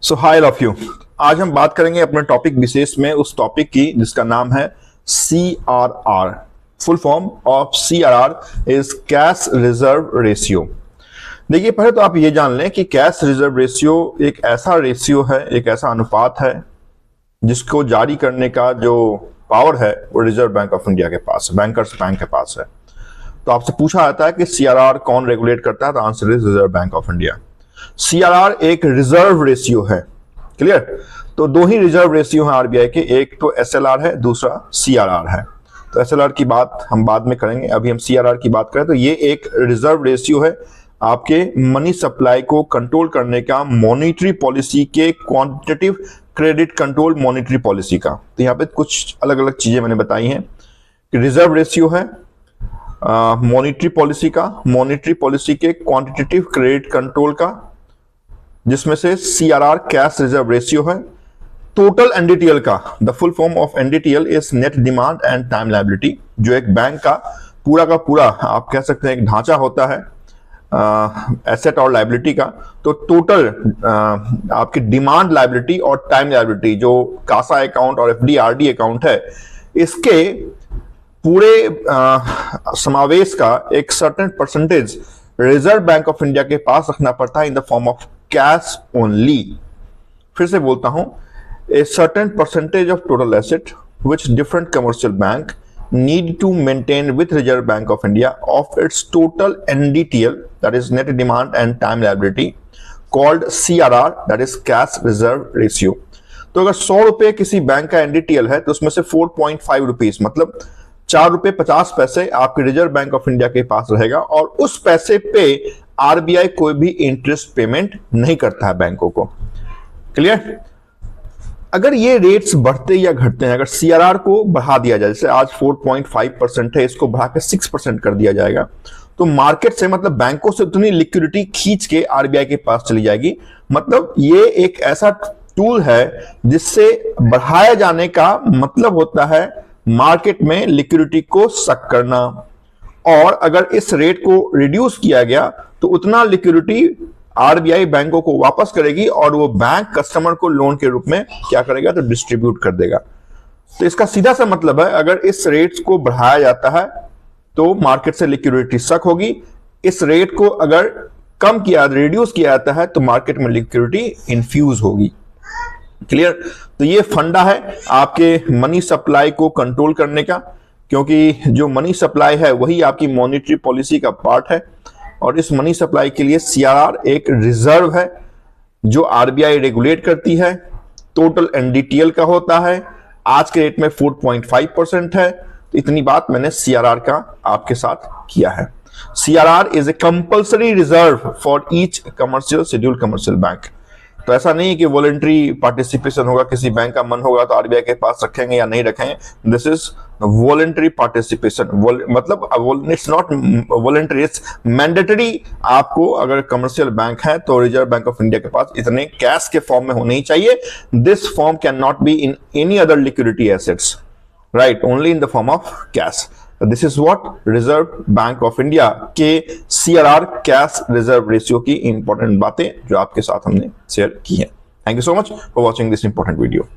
So hi of you. आज हम बात करेंगे अपने टॉपिक विशेष में उस टॉपिक की जिसका नाम है CRR। Full form of CRR is cash reserve ratio. देखिए, पहले तो आप ये जान लें कि कैश रिजर्व रेशियो एक ऐसा रेशियो है, एक ऐसा अनुपात है जिसको जारी करने का जो पावर है वो रिजर्व बैंक ऑफ इंडिया के पास है, बैंकर्स बैंक के पास है। तो आपसे पूछा जाता है कि CRR कौन रेगुलेट करता है, तो answer is reserve bank of India. CRR एक रिजर्व रेशियो है। क्लियर? तो दो ही रिजर्व रेशियो हैं आरबीआई के, एक तो SLR है, दूसरा CRR है। तो SLR की बात हम बाद में करेंगे, अभी हम CRR की बात करें तो ये एक रिजर्व रेशियो है आपके मनी सप्लाई को कंट्रोल करने का, मॉनिटरी पॉलिसी के quantitative credit control monetary policy का। तो यहाँ पे कुछ अलग अलग चीजें मैंने बताई हैं कि रिजर्व रेशियो है मॉनिटरी पॉलिसी का, मॉनिटरी पॉलिसी के क्वांटिटेटिव क्रेडिट कंट्रोल का, जिसमें से CRR कैश रिजर्व रेशियो है। टोटल NDTL का, the full form of NDTL is net demand and time liability, जो एक बैंक का पूरा आप कह सकते हैं एक ढांचा होता है एसेट और लायबिलिटी का। तो टोटल आपकी डिमांड लायबिलिटी और टाइम लायबिलिटी, जो कासा अकाउंट और FD RD अकाउंट है, इसके पूरे समावेश का एक certain percentage reserve bank of India के पास रखना पड़ता है in the form of cash only. फिर से बोलता हूं, a certain percentage of total asset which different commercial bank need to maintain with Reserve Bank of India of its total NDTL, that is net demand and time liability, called CRR, that is cash reserve ratio। तो अगर 100 रुपए किसी bank का NDTL है तो उसमें से 4.5 rupees मतलब 4 रुपए 50 पैसे आपके रिजर्व बैंक ऑफ इंडिया के पास रहेगा, और उस पैसे पे आरबीआई कोई भी इंटरेस्ट पेमेंट नहीं करता है बैंकों को। क्लियर? अगर ये रेट्स बढ़ते या घटते हैं, अगर CRR को बढ़ा दिया जाए, जैसे आज 4.5% है, इसको बढ़ा के 6% कर दिया जाएगा, तो मार्केट से मतलब बैंकों से उतनी लिक्विडिटी खींच के आरबीआई के पास चली जाएगी। मतलब ये एक ऐसा टूल है जिससे बढ़ाया जाने का मतलब होता है मार्केट में लिक्विडिटी को सक करना, और अगर इस रेट को रिड्यूस किया गया तो उतना लिक्विडिटी आरबीआई बैंकों को वापस करेगी और वो बैंक कस्टमर को लोन के रूप में क्या करेगा, तो डिस्ट्रीब्यूट कर देगा। तो इसका सीधा सा मतलब है, अगर इस रेट को बढ़ाया जाता है तो मार्केट से लिक्विडिटी सक होगी, इस रेट को अगर कम किया, रिड्यूस किया जाता है तो मार्केट में लिक्विडिटी इन्फ्यूज होगी। क्लियर? तो ये फंडा है आपके मनी सप्लाई को कंट्रोल करने का, क्योंकि जो मनी सप्लाई है वही आपकी मॉनिटरी पॉलिसी का पार्ट है, और इस मनी सप्लाई के लिए CRR एक रिजर्व है जो आरबीआई रेगुलेट करती है। टोटल NDTL का होता है, आज के रेट में 4.5% है। तो इतनी बात मैंने CRR का आपके साथ किया है। CRR is a compulsory reserve for each commercial schedule commercial bank. तो ऐसा नहीं है कि वॉलंटरी पार्टिसिपेशन होगा, किसी बैंक का मन होगा तो आरबीआई के पास रखेंगे या नहीं रखेंगे। दिस इज वॉलंटरी पार्टिसिपेशन, मतलब it's not voluntary, it's mandatory. आपको अगर कमर्शियल बैंक है तो रिजर्व बैंक ऑफ इंडिया के पास इतने कैश के फॉर्म में होने ही चाहिए। This form can not be in any other liquidity assets, right, only in the form of cash. This is what reserve bank of India के CRR cash reserve ratio की important बातें जो आपके साथ हमने शेयर की है। Thank you so much for watching this important video.